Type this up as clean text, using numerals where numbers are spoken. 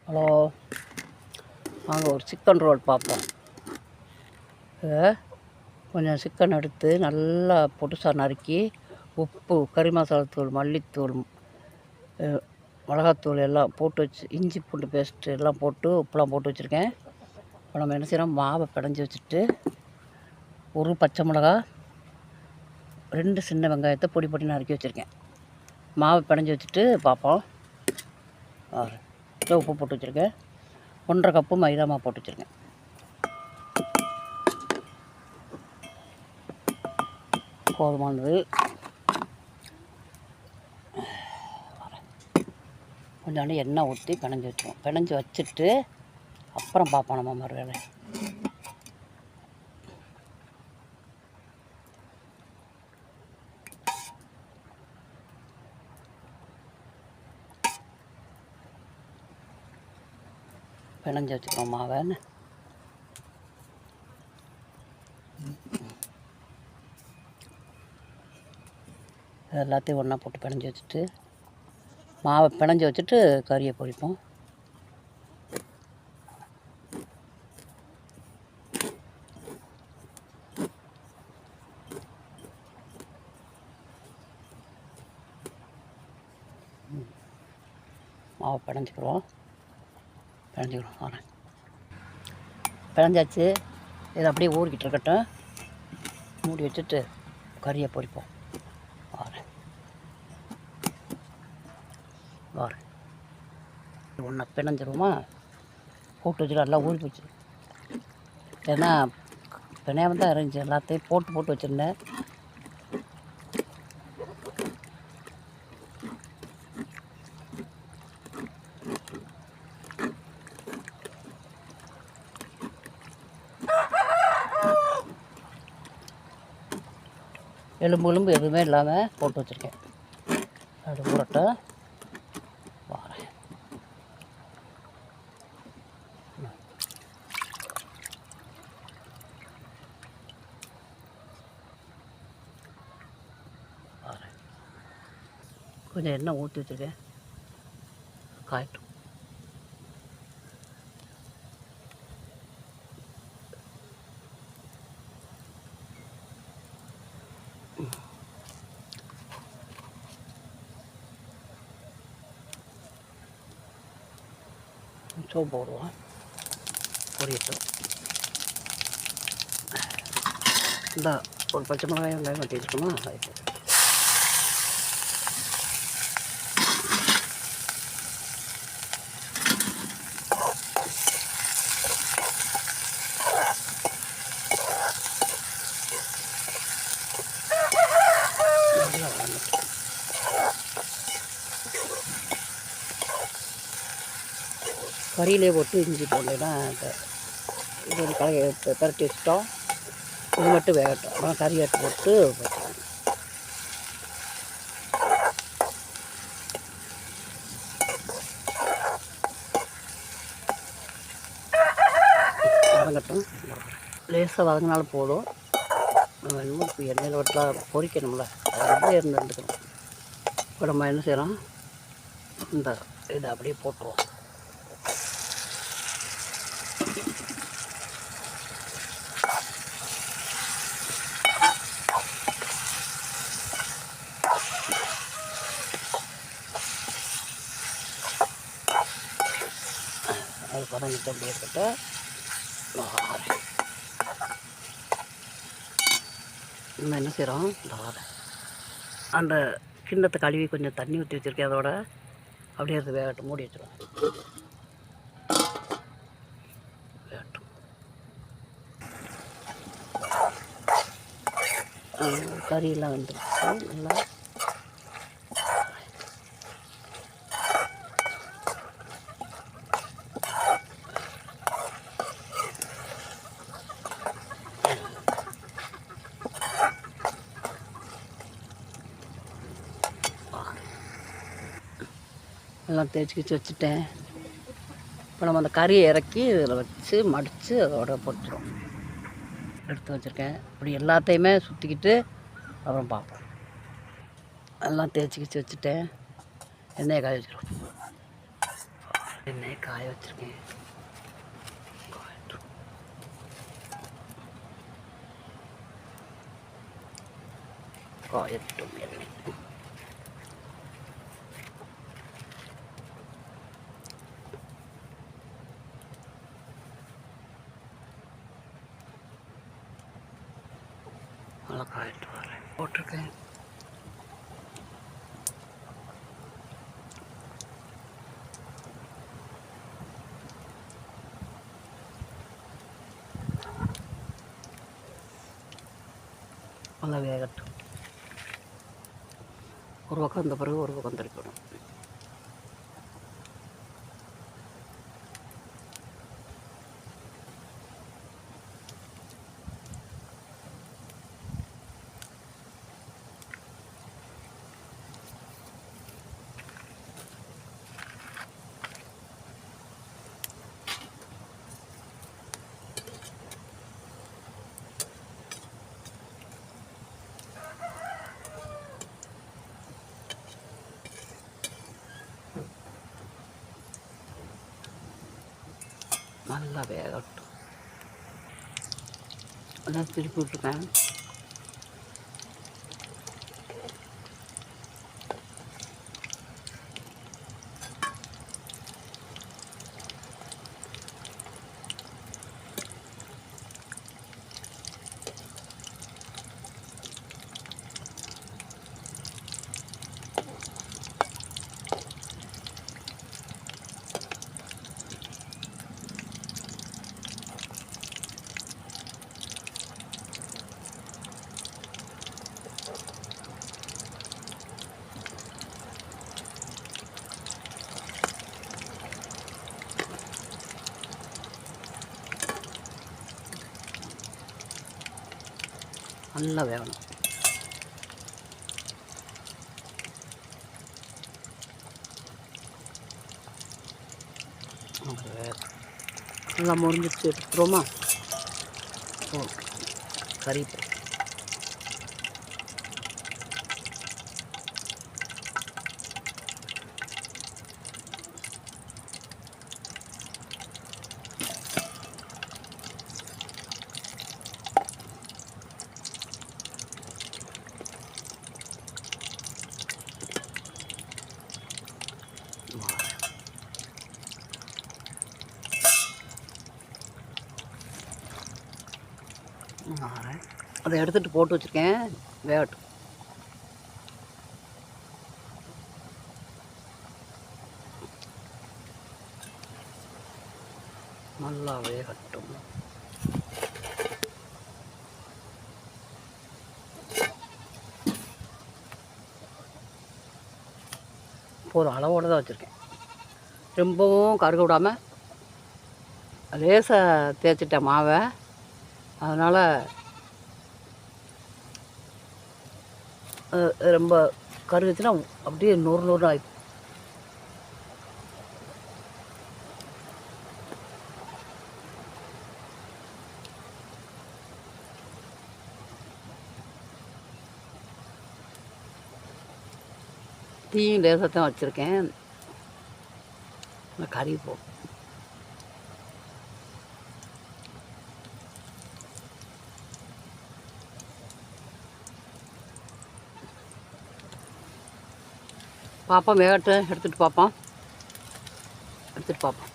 Hello, வாங்க ஒரு chicken roll பார்ப்போம். கொஞ்சம் சிக்கன் எடுத்து நல்லா பொடுசாக நறுக்கி உப்பு, கறி மசாலாத்தூள், மல்லித்தூள், மிளகாத்தூள் எல்லாம் போட்டு வச்சு, இஞ்சி பூண்டு பேஸ்ட்டு எல்லாம் போட்டு உப்புலாம் போட்டு வச்சுருக்கேன். இப்போ நம்ம என்ன செய்கிறோம், மாவை பிணைஞ்சி வச்சுட்டு ஒரு பச்சை மிளகா, 2 சின்ன வெங்காயத்தை பொடி பொடி நறுக்கி வச்சுருக்கேன். மாவை பிணைஞ்சி வச்சுட்டு பார்ப்போம். உப்பு போட்டு வச்சுருக்கேன். 1½ கப்பு மைதா மாவு போட்டு வச்சுருக்கேன். போதுமானது. கொஞ்சோண்டு எண்ணெய் ஊற்றி பிணைஞ்சி வச்சுருவோம். பிணைஞ்சி வச்சுட்டு அப்புறம் பார்ப்போம் நம்ம மறு வேலை. பிணைஞ்சி வச்சுக்கிறோம் மாவை. எல்லாத்தையும் ஒன்றா போட்டு பிணைஞ்சி வச்சுட்டு மாவை பிணைஞ்சி வச்சுட்டு கறியை பொரிப்போம். மாவை பிணைஞ்சிக்கிறோம். வரேன். பிணைஞ்சாச்சு. இதை அப்படியே ஊறிக்கிட்டு இருக்கட்டும். மூடி வச்சுட்டு கறியை பொரிப்போம். வரேன். ஒன்றா பிணைஞ்சிருவோமா? போட்டு வச்சுட்டு நல்லா ஊறி போச்சு. ஏன்னா பிணையாமல் தான் இருந்துச்சு. எல்லாத்தையும் போட்டு வச்சுருந்தேன். எலும்பு எதுவுமே இல்லாமல் போட்டு வச்சுருக்கேன். அது ஊறட்டும். வரேன். கொஞ்சம் எண்ணெய் ஊற்றி வச்சுருக்கேன். காயட்டும். சோப்பு போடுவோம். பொரியட்டும். இந்த ஒரு பச்சை மிளகாய் வெங்காயம் வெட்டி வச்சுக்கோமா? கறியிலே போட்டு இஞ்சி போடலைன்னா இது பரட்டி வச்சுட்டோம். இது மட்டும் வேகட்டும். அப்புறம் கறி எடுத்து போட்டு வச்சுக்கணும். வதங்கட்டும். லேசாக வதங்கினாலும் போதும். நம்ம இன்னும் இப்போ எண்ணெயில் விட்டுலாம் பொரிக்கணும்ல, அது அப்படியே இருந்துக்கணும். இப்போ நம்ம என்ன செய்கிறோம், இந்த இதை அப்படியே போட்டுருவோம். அது பதங்கிட்டு அப்படியே இருக்கட்டும். நம்ம என்ன செய்கிறோம், அந்த கிண்ணத்தை கழுவி கொஞ்சம் தண்ணி ஊற்றி வச்சுருக்கேன். அதோட அப்படியே அது வேகட்டும். மூடி வச்சுருவோம். வேகட்டும். கறியெல்லாம் வந்துருக்கு நல்லா. எல்லாம் தேய்ச்சி வச்சுட்டேன். இப்போ நம்ம அந்த கறியை இறக்கி இதில் வச்சு மடித்து அதோட பொரிச்சிடும். எடுத்து வச்சுருக்கேன். இப்படி எல்லாத்தையுமே சுற்றிக்கிட்டு அப்புறம் பார்ப்போம். எல்லாம் தேய்ச்சி வச்சுட்டேன். எண்ணெயை காய வச்சுருவோம். எண்ணெய் காய வச்சுருக்கேன். காயட்டும் எண்ணெய். நல்லா காயிட்டு வரேன் போட்டிருக்கேன். நல்லா வேகட்டும். ஒரு பக்கம் இந்த பிறகு ஒரு பக்கம் திருப்பணும். நல்லா வேகட்டும். எல்லாம் திருப்பி விட்டுருக்கேன். நல்லா வேகணும். நல்லா முறிஞ்சிச்சு எடுத்துக்கிறோமா? ஓகே. கறிப்பை அதை எடுத்துகிட்டு போட்டு வச்சுருக்கேன். வேகட்டும். நல்லா வேகட்டும். போதும், அளவோடு தான் வச்சுருக்கேன். ரொம்பவும் கருக விடாமல் லேசாக தேய்ச்சிட்டேன் மாவை. அதனால் ரொம்ப கருகுச்சுன்னா அப்படியே நூறு நூறு ஆகிடும். டீயும் லேசாக தான் வச்சுருக்கேன். கறி போ பார்ப்போம். வேகட்டு எடுத்துகிட்டு பார்ப்போம். எடுத்துகிட்டு பார்ப்போம்.